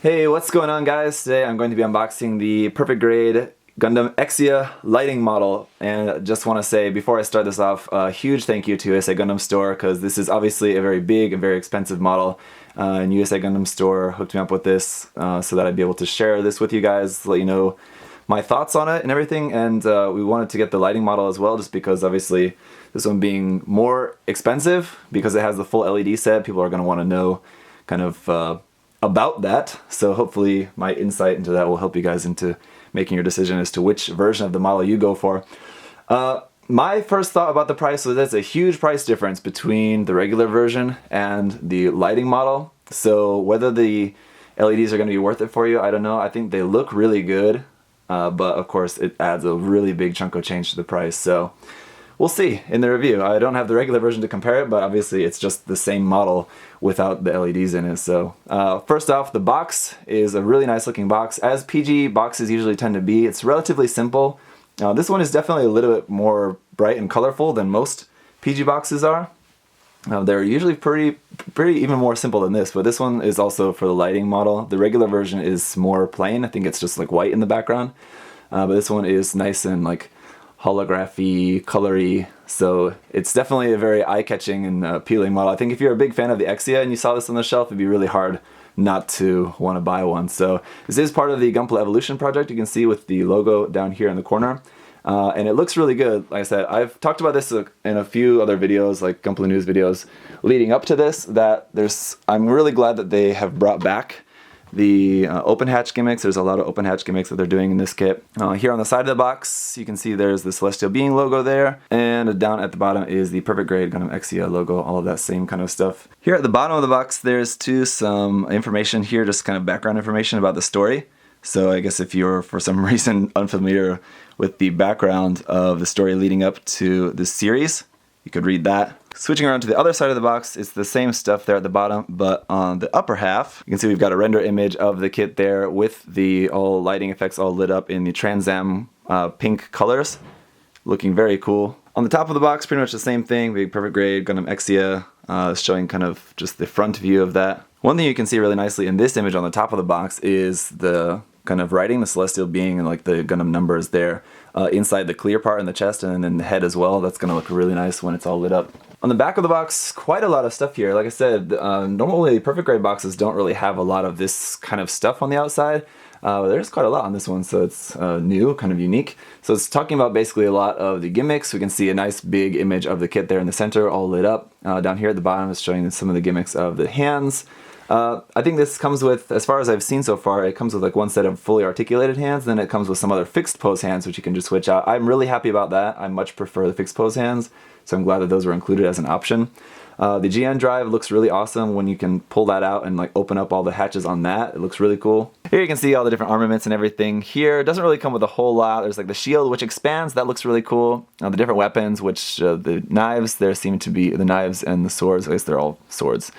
Hey, what's going on guys? Today I'm going to be unboxing the perfect grade Gundam Exia lighting model, and just want to say before I start this off, a huge thank you to USA Gundam Store, because this is obviously a very big and very expensive model, and USA Gundam Store hooked me up with this so that I'd be able to share this with you guys, let you know my thoughts on it and everything. And we wanted to get the lighting model as well, just because obviously this one being more expensive, because it has the full LED set, people are going to want to know kind of about that. So hopefully my insight into that will help you guys into making your decision as to which version of the model you go for. My first thought about the price was that's a huge price difference between the regular version and the lighting model. So whether the LEDs are going to be worth it for you, I don't know. I think they look really good, but of course it adds a really big chunk of change to the price. So we'll see in the review. I don't have the regular version to compare it, but obviously it's just the same model without the LEDs in it. So first off, the box is a really nice looking box, as PG boxes usually tend to be. It's relatively simple. This one is definitely a little bit more bright and colorful than most PG boxes are. They're usually pretty even more simple than this, but this one is also for the lighting model. The regular version is more plain. I think it's just like white in the background, but this one is nice and like holography, colory, so it's definitely a very eye-catching and appealing model. I think if you're a big fan of the Exia and you saw this on the shelf, it'd be really hard not to want to buy one. So this is part of the Gunpla Evolution project. You can see with the logo down here in the corner, and it looks really good. Like I said, I've talked about this in a few other videos, like Gunpla News videos leading up to this, that I'm really glad that they have brought back the open hatch gimmicks. There's a lot of open hatch gimmicks that they're doing in this kit. Here on the side of the box, you can see there's the Celestial Being logo there, and down at the bottom is the Perfect Grade Gundam Exia logo, all of that same kind of stuff. Here at the bottom of the box, there's some information here, just kind of background information about the story. So I guess if you're for some reason unfamiliar with the background of the story leading up to this series, you could read that. Switching around to the other side of the box, it's the same stuff there at the bottom, but on the upper half, you can see we've got a render image of the kit there with the all lighting effects all lit up in the Trans Am pink colors, looking very cool. On the top of the box, pretty much the same thing, big Perfect Grade Gundam Exia, showing kind of just the front view of that. One thing you can see really nicely in this image on the top of the box is the kind of writing, the Celestial Being and like the Gundam numbers there inside the clear part in the chest and then the head as well. That's going to look really nice when it's all lit up. On the back of the box, quite a lot of stuff here. Like I said, normally Perfect Grade boxes don't really have a lot of this kind of stuff on the outside. There's quite a lot on this one, so it's new, kind of unique. So it's talking about basically a lot of the gimmicks. We can see a nice big image of the kit there in the center, all lit up. Down here at the bottom is showing some of the gimmicks of the hands. I think this comes with, as far as I've seen so far, it comes with like one set of fully articulated hands, then it comes with some other fixed pose hands which you can just switch out. I'm really happy about that. I much prefer the fixed pose hands, so I'm glad that those were included as an option. The GN drive looks really awesome when you can pull that out and like open up all the hatches on that. It looks really cool. Here you can see all the different armaments and everything. Here it doesn't really come with a whole lot. There's like the shield which expands, that looks really cool. The different weapons, which the knives, there seem to be, the knives and the swords, I guess they're all swords,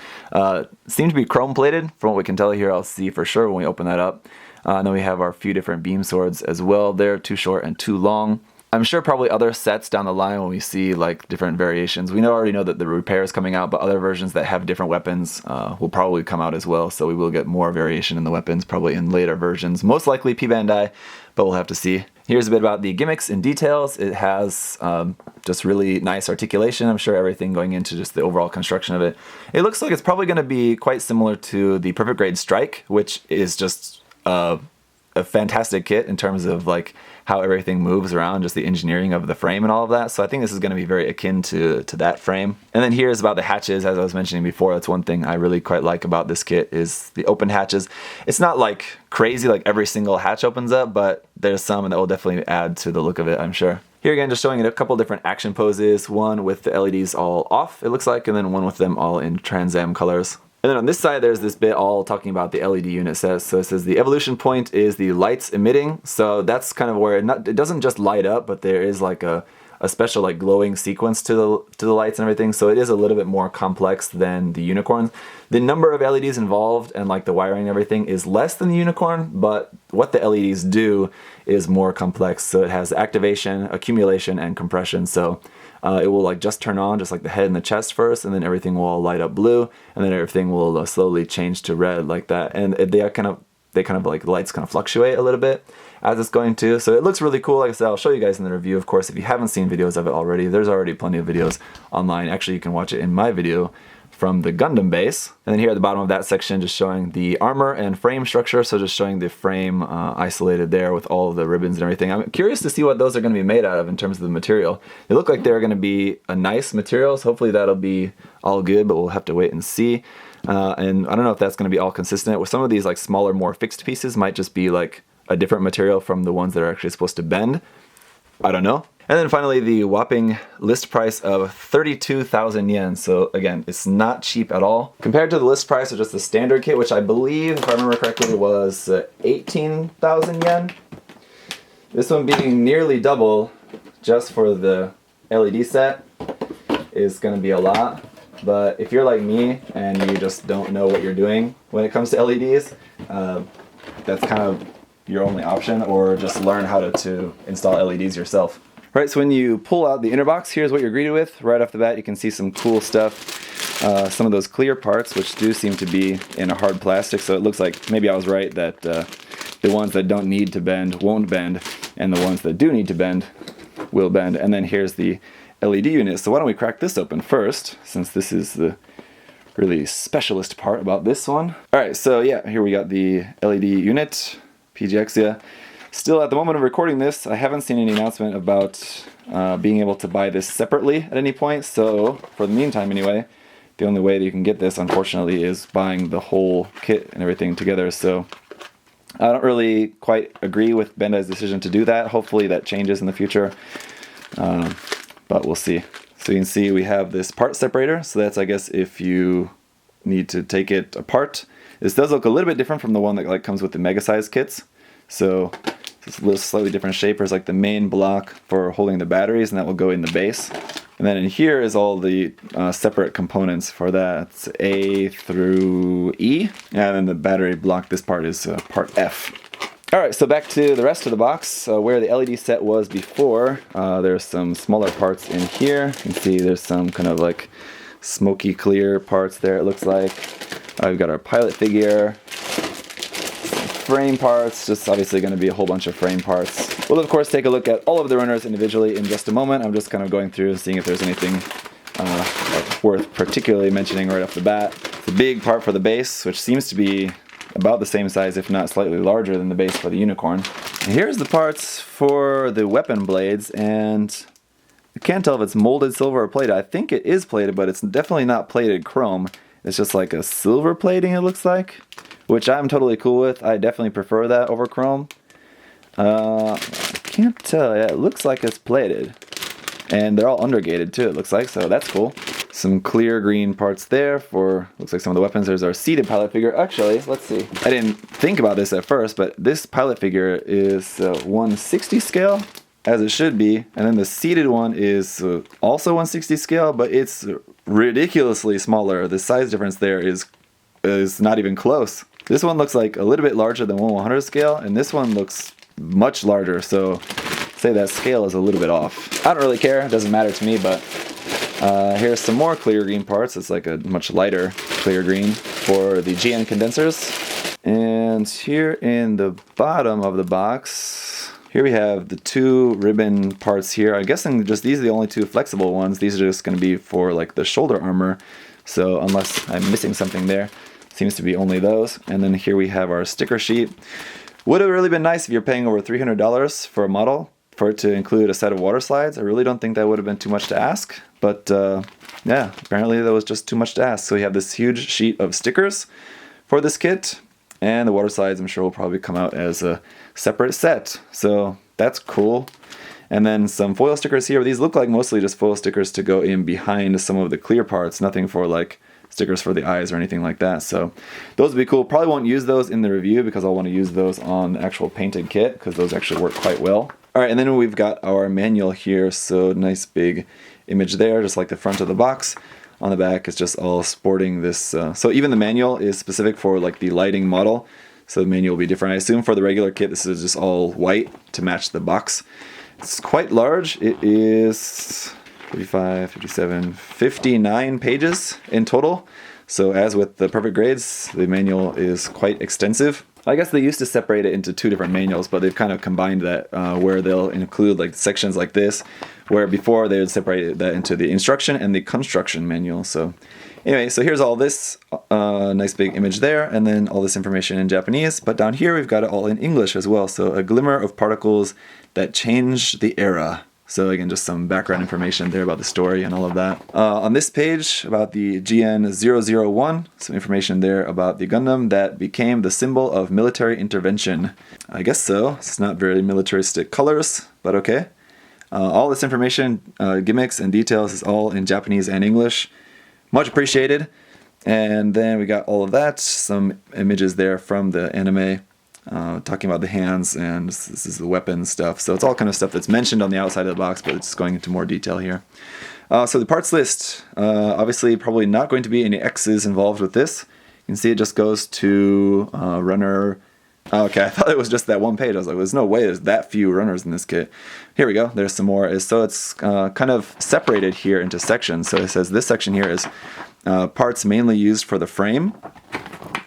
seem to be chrome plated from what we can tell here. I'll see for sure when we open that up. And then we have our few different beam swords as well. They're too short and too long. I'm sure probably other sets down the line when we see like different variations. We already know that the repair is coming out, but other versions that have different weapons will probably come out as well. So we will get more variation in the weapons probably in later versions. Most likely P-Bandai, but we'll have to see. Here's a bit about the gimmicks and details. It has just really nice articulation. I'm sure everything going into just the overall construction of it. It looks like it's probably going to be quite similar to the Perfect Grade Strike, which is just a fantastic kit in terms of like how everything moves around, just the engineering of the frame and all of that. So I think this is going to be very akin to that frame. And then here's about the hatches, as I was mentioning before. That's one thing I really quite like about this kit is the open hatches. It's not like crazy, like every single hatch opens up, but there's some that will definitely add to the look of it, I'm sure. Here again, just showing it a couple different action poses, one with the LEDs all off, it looks like, and then one with them all in Trans Am colors. And then on this side, there's this bit all talking about the LED unit says. So it says the evolution point is the lights emitting. So that's kind of where it doesn't just light up, but there is like a special like glowing sequence to the lights and everything. So it is a little bit more complex than the Unicorn. The number of LEDs involved and like the wiring and everything is less than the Unicorn, but what the LEDs do is more complex. So it has activation, accumulation, and compression. So it will like just turn on, just like the head and the chest first, and then everything will all light up blue, and then everything will slowly change to red like that. And they are kind of they kind of like, the lights kind of fluctuate a little bit as it's going to. So it looks really cool. Like I said, I'll show you guys in the review. Of course, if you haven't seen videos of it already, there's already plenty of videos online. Actually, you can watch it in my video from the Gundam base. And then here at the bottom of that section, just showing the armor and frame structure. So just showing the frame isolated there with all of the ribbons and everything. I'm curious to see what those are going to be made out of in terms of the material. They look like they're going to be a nice material, so hopefully that'll be all good, but we'll have to wait and see. And I don't know if that's going to be all consistent. With some of these like smaller, more fixed pieces might just be like a different material from the ones that are actually supposed to bend. I don't know. And then finally, the whopping list price of 32,000 yen. So again, it's not cheap at all. Compared to the list price of just the standard kit, which I believe, if I remember correctly, was 18,000 yen. This one being nearly double just for the LED set is going to be a lot. But if you're like me and you just don't know what you're doing when it comes to LEDs, that's kind of your only option, or just learn how to install LEDs yourself. Right, so when you pull out the inner box, here's what you're greeted with. Right off the bat, you can see some cool stuff. Some of those clear parts, which do seem to be in a hard plastic, so it looks like maybe I was right that the ones that don't need to bend won't bend, and the ones that do need to bend will bend. And then here's the LED unit. So why don't we crack this open first, since this is the really specialist part about this one. Alright, so yeah, here we got the LED unit, PG Exia. Still, at the moment of recording this, I haven't seen any announcement about being able to buy this separately at any point, so for the meantime anyway, the only way that you can get this, unfortunately, is buying the whole kit and everything together. So I don't really quite agree with Bandai's decision to do that. Hopefully that changes in the future, but we'll see. So you can see we have this part separator, so that's, I guess, if you need to take it apart. This does look a little bit different from the one that like comes with the mega size kits. So it's a little slightly different shape. There's like the main block for holding the batteries, and that will go in the base. And then in here is all the separate components for that. It's A through E, and then the battery block, this part is part F. Alright, so back to the rest of the box, where the LED set was before. There's some smaller parts in here. You can see there's some kind of like smoky clear parts there, it looks like. We've got our pilot figure, frame parts, just obviously going to be a whole bunch of frame parts. We'll of course take a look at all of the runners individually in just a moment. I'm just kind of going through and seeing if there's anything worth particularly mentioning right off the bat. The big part for the base, which seems to be about the same size, if not slightly larger than the base for the unicorn. And here's the parts for the weapon blades, and I can't tell if it's molded silver or plated. I think it is plated, but it's definitely not plated chrome. It's just like a silver plating, it looks like, which I'm totally cool with. I definitely prefer that over chrome. I can't tell. Yeah, it looks like it's plated. And they're all undergated too, it looks like, so that's cool. Some clear green parts there for, looks like some of the weapons. There's our seated pilot figure. Actually, let's see. I didn't think about this at first, but this pilot figure is 160 scale, as it should be. And then the seated one is also 160 scale, but it's ridiculously smaller. The size difference there is not even close. This one looks like a little bit larger than 1/100 scale, and this one looks much larger, so say that scale is a little bit off. I don't really care, it doesn't matter to me, but here's some more clear green parts. It's like a much lighter clear green for the GN condensers. And here in the bottom of the box, here we have the two ribbon parts here. I'm guessing just these are the only two flexible ones. These are just going to be for like the shoulder armor. So unless I'm missing something there, seems to be only those. And then here we have our sticker sheet. Would have really been nice if you're paying over $300 for a model for it to include a set of water slides. I really don't think that would have been too much to ask. But yeah, apparently that was just too much to ask. So we have this huge sheet of stickers for this kit. And the water slides, I'm sure, will probably come out as a separate set. So that's cool. And then some foil stickers here. These look like mostly just foil stickers to go in behind some of the clear parts. Nothing for like stickers for the eyes or anything like that. So those would be cool. Probably won't use those in the review because I'll want to use those on the actual painted kit because those actually work quite well. All right, and then we've got our manual here. So nice big image there, just like the front of the box. On the back, it's just all sporting this. So even the manual is specific for like the lighting model. So the manual will be different. I assume for the regular kit, this is just all white to match the box. It's quite large. It is 55, 57, 59 pages in total. So as with the perfect grades, the manual is quite extensive. I guess they used to separate it into 2 different manuals, but they've kind of combined that where they'll include like sections like this, where before they would separate that into the instruction and the construction manual. So anyway, so here's all this nice big image there, and then all this information in Japanese. But down here we've got it all in English as well. So a glimmer of particles that change the era. So again, just some background information there about the story and all of that. On this page about the GN001, some information there about the Gundam that became the symbol of military intervention. I guess so. It's not very militaristic colors, but okay. All this information, gimmicks and details, is all in Japanese and English. Much appreciated. And then we got all of that, some images there from the anime. Talking about the hands, and this is the weapon stuff. So it's all kind of stuff that's mentioned on the outside of the box, but it's going into more detail here. So the parts list, obviously probably not going to be any X's involved with this. You can see it just goes to runner. Okay, I thought it was just that one page. I was like, there's no way there's that few runners in this kit. Here we go. There's some more. So it's kind of separated here into sections. So it says this section here is parts mainly used for the frame,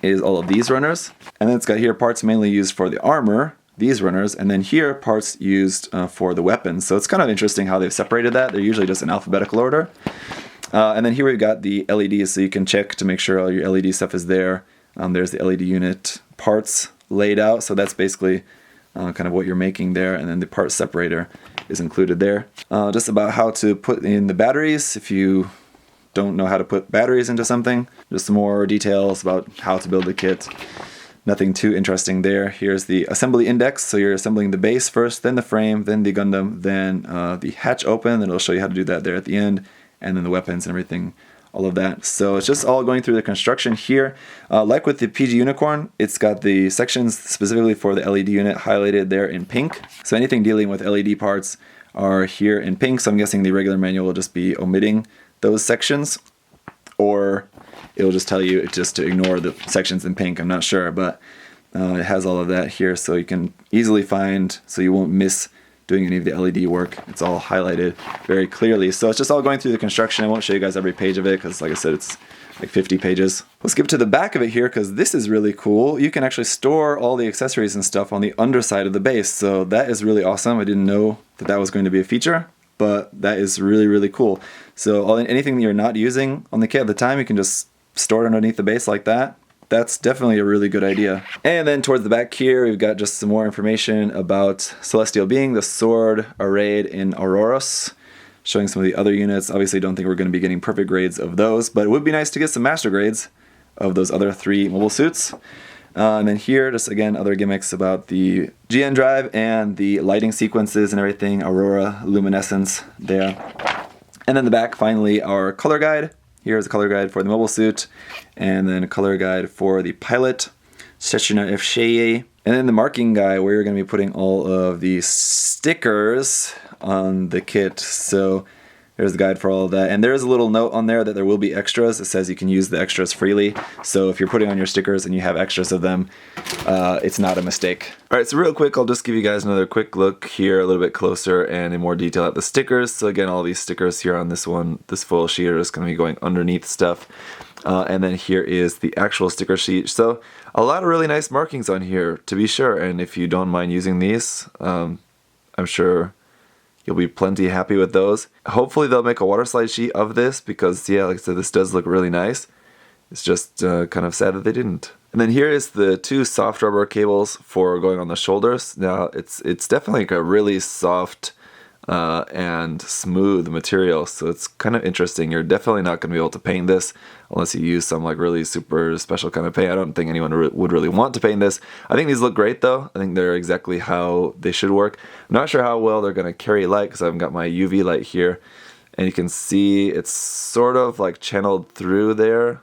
is all of these runners. And then it's got here parts mainly used for the armor, these runners, and then here parts used for the weapons. So it's kind of interesting how they've separated that. They're usually just in alphabetical order. And then here we've got the LEDs, so you can check to make sure all your LED stuff is there. There's the LED unit parts laid out, so that's basically kind of what you're making there, and then the part separator is included there. Just about how to put in the batteries if you don't know how to put batteries into something. Just some more details about how to build the kit. Nothing too interesting there. Here's the assembly index. So you're assembling the base first, then the frame, then the Gundam, then the hatch open. Then it'll show you how to do that there at the end. And then the weapons and everything, all of that. So it's just all going through the construction here. Like with the PG Unicorn, it's got the sections specifically for the LED unit highlighted there in pink. So anything dealing with LED parts are here in pink. So I'm guessing the regular manual will just be omitting those sections, or it'll just tell you just to ignore the sections in pink. I'm not sure, but it has all of that here, so you can easily find, so you won't miss doing any of the LED work. It's all highlighted very clearly. So it's just all going through the construction. I won't show you guys every page of it because, like I said, it's like 50 pages. Let's skip to the back of it here because this is really cool. You can actually store all the accessories and stuff on the underside of the base. So that is really awesome. I didn't know that that was going to be a feature, but that is really, really cool. So anything that you're not using on the kit at the time, you can just store it underneath the base like that. That's definitely a really good idea. And then towards the back here, we've got just some more information about Celestial Being, the sword arrayed in Auroros, showing some of the other units. Obviously, don't think we're going to be getting perfect grades of those, but it would be nice to get some master grades of those other 3 mobile suits. And then here, just again, other gimmicks about the GN drive and the lighting sequences and everything, Aurora luminescence there. And then the back, finally, our color guide. Here's a color guide for the mobile suit, and then a color guide for the pilot, Seshina F. Sheye. And then the marking guide where you're going to be putting all of the stickers on the kit. So there's the guide for all of that. And there's a little note on there that there will be extras. It says you can use the extras freely. So if you're putting on your stickers and you have extras of them, it's not a mistake. All right, so real quick, I'll just give you guys another quick look here a little bit closer and in more detail at the stickers. So again, all these stickers here on this one, this full sheet are just going to be going underneath stuff. And then here is the actual sticker sheet. So a lot of really nice markings on here, to be sure. And if you don't mind using these, I'm sure you'll be plenty happy with those. Hopefully they'll make a water slide sheet of this because, yeah, like I said, this does look really nice. It's just kind of sad that they didn't. And then here is the 2 soft rubber cables for going on the shoulders. Now, it's definitely like a really soft and smooth material, so it's kind of interesting. You're definitely not going to be able to paint this unless you use some like really super special kind of paint. I don't think anyone would really want to paint this. I think these look great though. I think they're exactly how they should work. I'm not sure how well they're going to carry light because I've got my UV light here, and you can see it's sort of like channeled through there,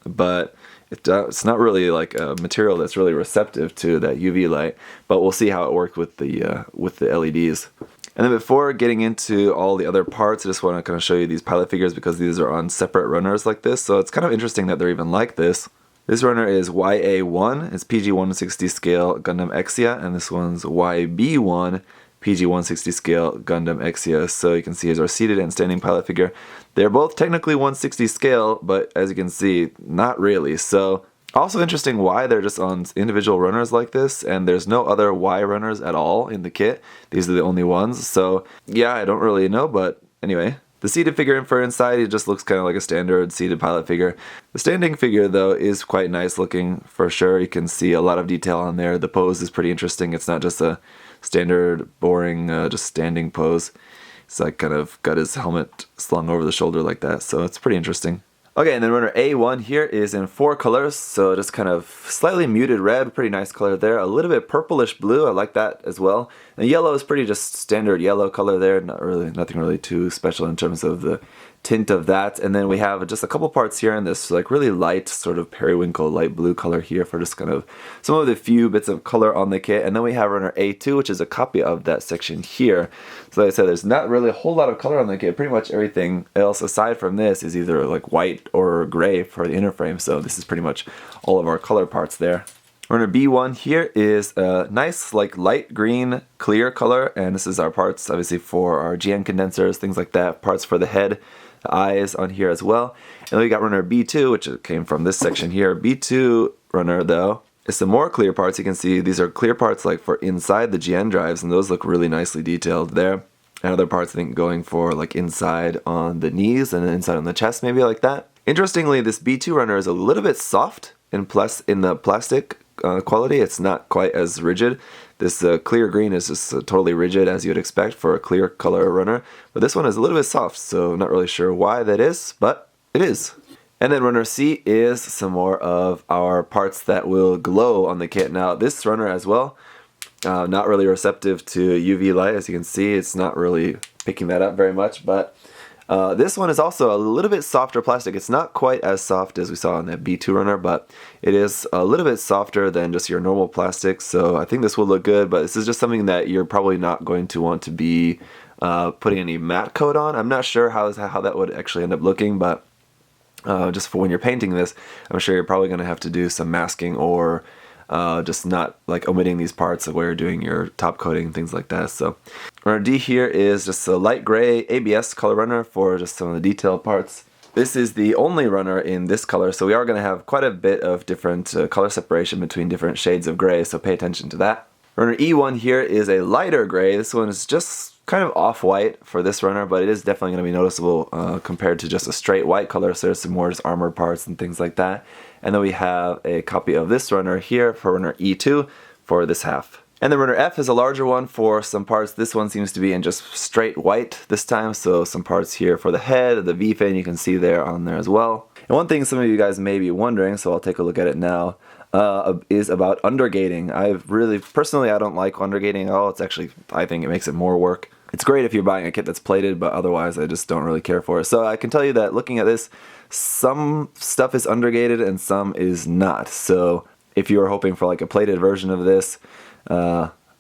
but it's not really like a material that's really receptive to that UV light. But we'll see how it worked with the LEDs. And then before getting into all the other parts, I just want to kind of show you these pilot figures because these are on separate runners like this. So it's kind of interesting that they're even like this. This runner is YA1, it's PG 160 scale Gundam Exia, and this one's YB1, PG 160 scale Gundam Exia. So you can see here's our seated and standing pilot figure. They're both technically 160 scale, but as you can see, not really. So Also interesting why they're just on individual runners like this, and there's no other Y runners at all in the kit. These are the only ones, so yeah, I don't really know, but anyway. The seated figure for inside, it just looks kind of like a standard seated pilot figure. The standing figure, though, is quite nice looking for sure. You can see a lot of detail on there. The pose is pretty interesting. It's not just a standard, boring, just standing pose. It's like kind of got his helmet slung over the shoulder like that, so it's pretty interesting. Okay, and then runner A1 here is in 4 colors, so just kind of slightly muted red, pretty nice color there. A little bit purplish blue, I like that as well. And yellow is pretty just standard yellow color there, nothing really too special in terms of the tint of that. And then we have just a couple parts here in this like really light sort of periwinkle light blue color here for just kind of some of the few bits of color on the kit. And then we have runner A2, which is a copy of that section here. So like I said, there's not really a whole lot of color on the kit. Pretty much everything else aside from this is either like white or gray for the inner frame. So this is pretty much all of our color parts there. Runner B1 here is a nice like light green clear color, and this is our parts obviously for our GN condensers, things like that, parts for the head, the eyes on here as well. And then we got runner B2, which came from this section here. B2 runner though is some more clear parts. You can see these are clear parts like for inside the GN drives, and those look really nicely detailed there. And other parts I think going for like inside on the knees and inside on the chest, maybe like that. Interestingly, this B2 runner is a little bit soft in the plastic quality. It's not quite as rigid. This clear green is just totally rigid as you would expect for a clear color runner, but this one is a little bit soft, so not really sure why that is, but it is. And then runner C is some more of our parts that will glow on the kit. Now this runner as well, not really receptive to UV light, as you can see. It's not really picking that up very much, but this one is also a little bit softer plastic. It's not quite as soft as we saw on that B2 runner, but it is a little bit softer than just your normal plastic, so I think this will look good, but this is just something that you're probably not going to want to be putting any matte coat on. I'm not sure how that would actually end up looking, but just for when you're painting this, I'm sure you're probably going to have to do some masking or just not like omitting these parts where you're doing your top coating and things like that. So runner D here is just a light gray ABS color runner for just some of the detailed parts. This is the only runner in this color, so we are going to have quite a bit of different color separation between different shades of gray, so pay attention to that. Runner E1 here is a lighter gray. This one is just kind of off-white for this runner, but it is definitely going to be noticeable compared to just a straight white color, so there's some more just armored parts and things like that. And then we have a copy of this runner here for runner E2 for this half. And then runner F is a larger one for some parts. This one seems to be in just straight white this time, so some parts here for the head, the V-fin you can see there on there as well. And one thing some of you guys may be wondering, so I'll take a look at it now, is about undergating. Personally, I don't like undergating at all. It's actually, I think it makes it more work. It's great if you're buying a kit that's plated, but otherwise I just don't really care for it. So I can tell you that looking at this, some stuff is undergated and some is not. So if you're hoping for like a plated version of this,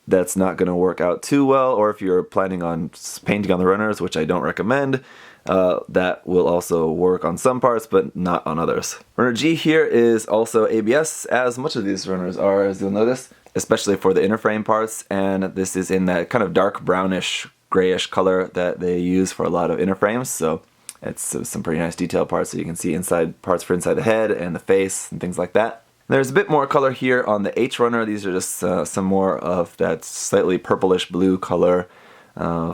that's not going to work out too well, or if you're planning on painting on the runners, which I don't recommend, that will also work on some parts but not on others. Runner G here is also ABS, as much of these runners are, as you'll notice, especially for the inner frame parts, and this is in that kind of dark brownish grayish color that they use for a lot of inner frames, so it's some pretty nice detailed parts, so you can see inside parts for inside the head and the face and things like that. There's a bit more color here on the H runner. These are just some more of that slightly purplish blue color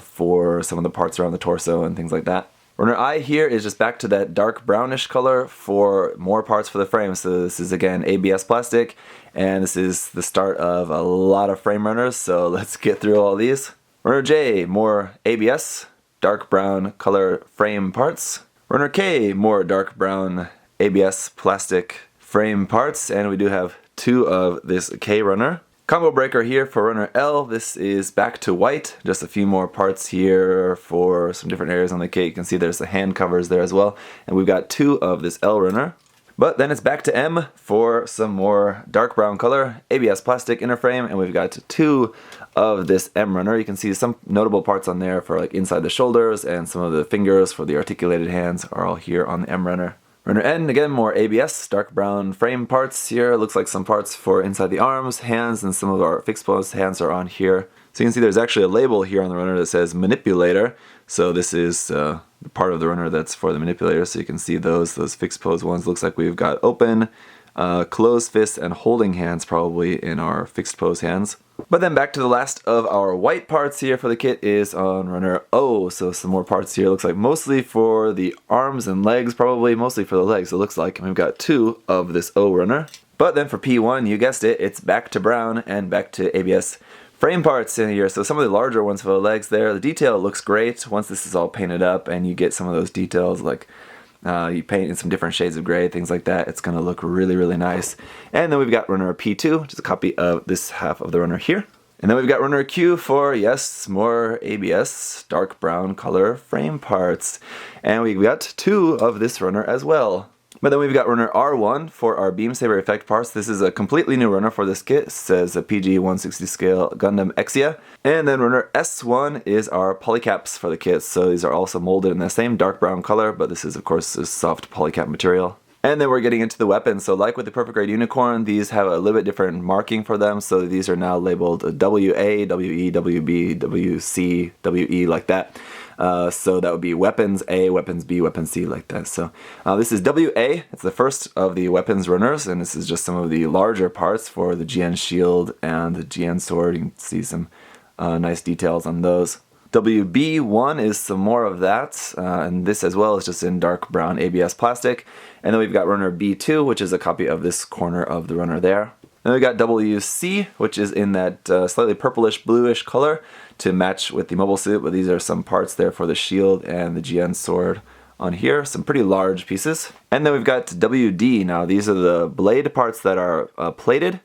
for some of the parts around the torso and things like that. Runner I here is just back to that dark brownish color for more parts for the frame. So this is again ABS plastic, and this is the start of a lot of frame runners, so let's get through all these. Runner J, more ABS, dark brown color frame parts. Runner K, more dark brown ABS plastic frame parts, and we do have 2 of this K runner. Combo breaker here for runner L. This is back to white, just a few more parts here for some different areas on the kit. You can see there's the hand covers there as well, and we've got 2 of this L runner. But then it's back to M for some more dark brown color ABS plastic inner frame, and we've got 2 of this M runner. You can see some notable parts on there for like inside the shoulders, and some of the fingers for the articulated hands are all here on the M runner. Runner N, again, more ABS, dark brown frame parts here. Looks like some parts for inside the arms, hands, and some of our fixed pose hands are on here. So you can see there's actually a label here on the runner that says manipulator. So this is the part of the runner that's for the manipulator. So you can see those fixed pose ones. Looks like we've got open, closed fists and holding hands probably in our fixed pose hands. But then back to the last of our white parts here for the kit is on runner O. So some more parts here. Looks like mostly for the arms and legs, probably mostly for the legs it looks like. And we've got 2 of this O runner. But then for P1, you guessed it, it's back to brown and back to ABS frame parts in here. So some of the larger ones for the legs there. The detail looks great once this is all painted up and you get some of those details like you paint in some different shades of gray, things like that. It's going to look really, really nice. And then we've got runner P2, which is a copy of this half of the runner here. And then we've got runner Q for, yes, more ABS, dark brown color frame parts. And we got 2 of this runner as well. But then we've got runner R1 for our beam saber effect parts. This is a completely new runner for this kit. It says a PG 160 scale Gundam Exia. And then runner S1 is our polycaps for the kit. So these are also molded in the same dark brown color, but this is of course a soft polycap material. And then we're getting into the weapons. So like with the Perfect Grade Unicorn, these have a little bit different marking for them. So these are now labeled WA, WE, WB, WC, WE, like that. So that would be weapons A, weapons B, weapons C, like that. So this is WA. It's the first of the weapons runners, and this is just some of the larger parts for the GN shield and the GN sword. You can see some nice details on those. WB1 is some more of that, and this as well is just in dark brown ABS plastic. And then we've got runner B2, which is a copy of this corner of the runner there. Then we've got WC, which is in that slightly purplish bluish color to match with the mobile suit, but these are some parts there for the shield and the GN sword on here, some pretty large pieces. And then we've got WD. Now these are the blade parts that are plated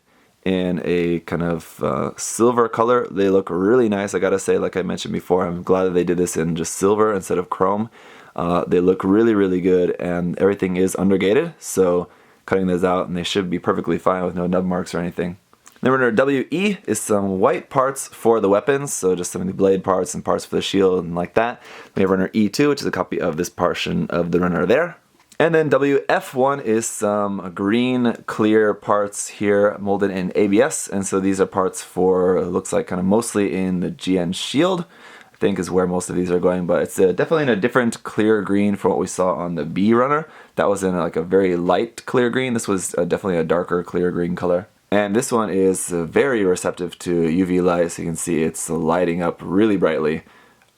in a kind of silver color. They look really nice, I gotta say. Like I mentioned before, I'm glad that they did this in just silver instead of chrome. They look really, really good, and everything is undergated, so cutting those out and they should be perfectly fine with no nub marks or anything. Then runner WE is some white parts for the weapons, so just some of the blade parts and parts for the shield and like that. We have runner E2, which is a copy of this portion of the runner there. And then WF1 is some green clear parts here molded in ABS, and so these are parts for, it looks like kind of mostly in the GN shield, I think is where most of these are going, but it's definitely in a different clear green from what we saw on the B runner. That was in like a very light clear green. This was definitely a darker clear green color. And this one is very receptive to UV light, so you can see it's lighting up really brightly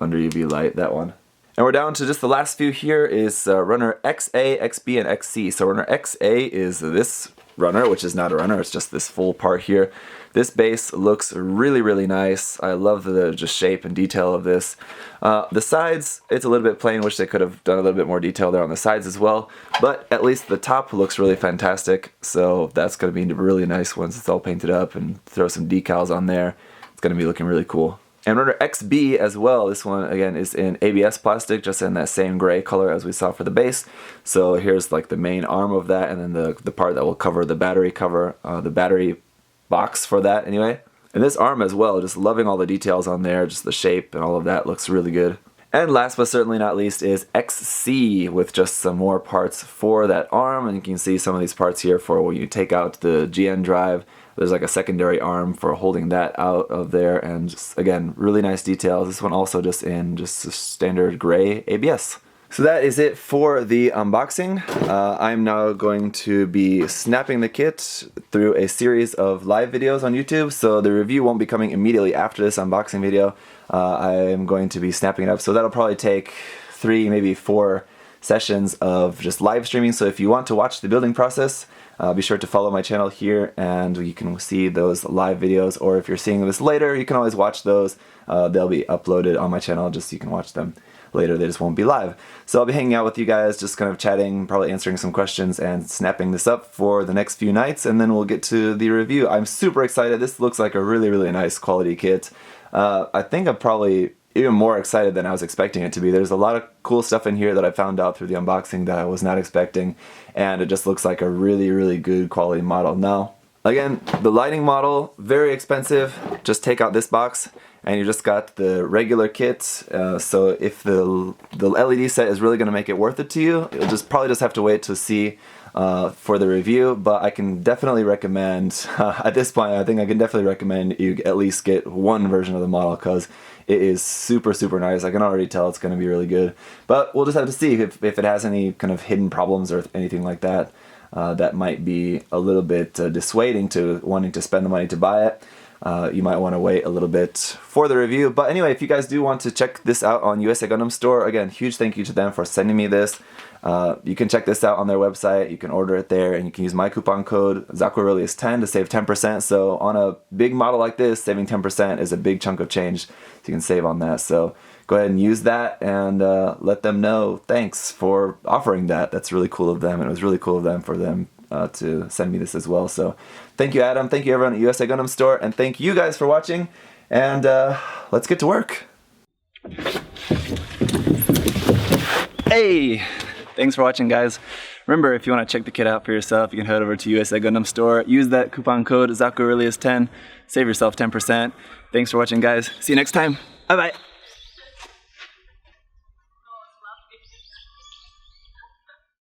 under UV light, that one. And we're down to just the last few here is runner XA, XB, and XC. So runner XA is this runner, which is not a runner, it's just this full part here. This base looks really, really nice. I love the just shape and detail of this. The sides, it's a little bit plain, wish they could have done a little bit more detail there on the sides as well, but at least the top looks really fantastic, so that's going to be really nice once it's all painted up, and throw some decals on there. It's going to be looking really cool. And runner XB as well, this one again is in ABS plastic, just in that same gray color as we saw for the base. So here's like the main arm of that, and then the part that will cover the battery cover, the battery box for that anyway. And this arm as well, just loving all the details on there, just the shape and all of that looks really good. And last but certainly not least is XC, with just some more parts for that arm, and you can see some of these parts here for when you take out the GN drive. There's like a secondary arm for holding that out of there, and just, again, really nice details. This one also just in just standard gray ABS. So that is it for the unboxing. I'm now going to be snapping the kit through a series of live videos on YouTube, so the review won't be coming immediately after this unboxing video. I am going to be snapping it up, so that'll probably take 3, maybe 4 sessions of just live streaming. So if you want to watch the building process, be sure to follow my channel here and you can see those live videos, or if you're seeing this later, you can always watch those. They'll be uploaded on my channel just so you can watch them later. They just won't be live. So I'll be hanging out with you guys, just kind of chatting, probably answering some questions and snapping this up for the next few nights, and then we'll get to the review. I'm super excited. This looks like a really, really nice quality kit. I think I'm probably even more excited than I was expecting it to be. There's a lot of cool stuff in here that I found out through the unboxing that I was not expecting, and it just looks like a really, really good quality model. Now, again, the lighting model, very expensive. Just take out this box and you just got the regular kit. So if the LED set is really going to make it worth it to you, you'll probably just have to wait to see for the review, but I can definitely recommend, at this point, I think I can definitely recommend you at least get one version of the model, because it is super, super nice. I can already tell it's going to be really good, but we'll just have to see if it has any kind of hidden problems or anything like that. that might be a little bit dissuading to wanting to spend the money to buy it. You might want to wait a little bit for the review. But anyway, if you guys do want to check this out on USA Gundam Store, again, huge thank you to them for sending me this. You can check this out on their website. You can order it there, and you can use my coupon code ZakuAurelius10 to save 10%. So on a big model like this, saving 10% is a big chunk of change. So you can save on that. So go ahead and use that, and let them know thanks for offering that. That's really cool of them, and it was really cool of them for them to send me this as well. So thank you, Adam. Thank you, everyone at USA Gundam Store, and thank you guys for watching. And let's get to work. Hey! Thanks for watching, guys. Remember, if you want to check the kit out for yourself, you can head over to USA Gundam Store. Use that coupon code ZakuAurelius10. Save yourself 10%. Thanks for watching, guys. See you next time. Bye-bye.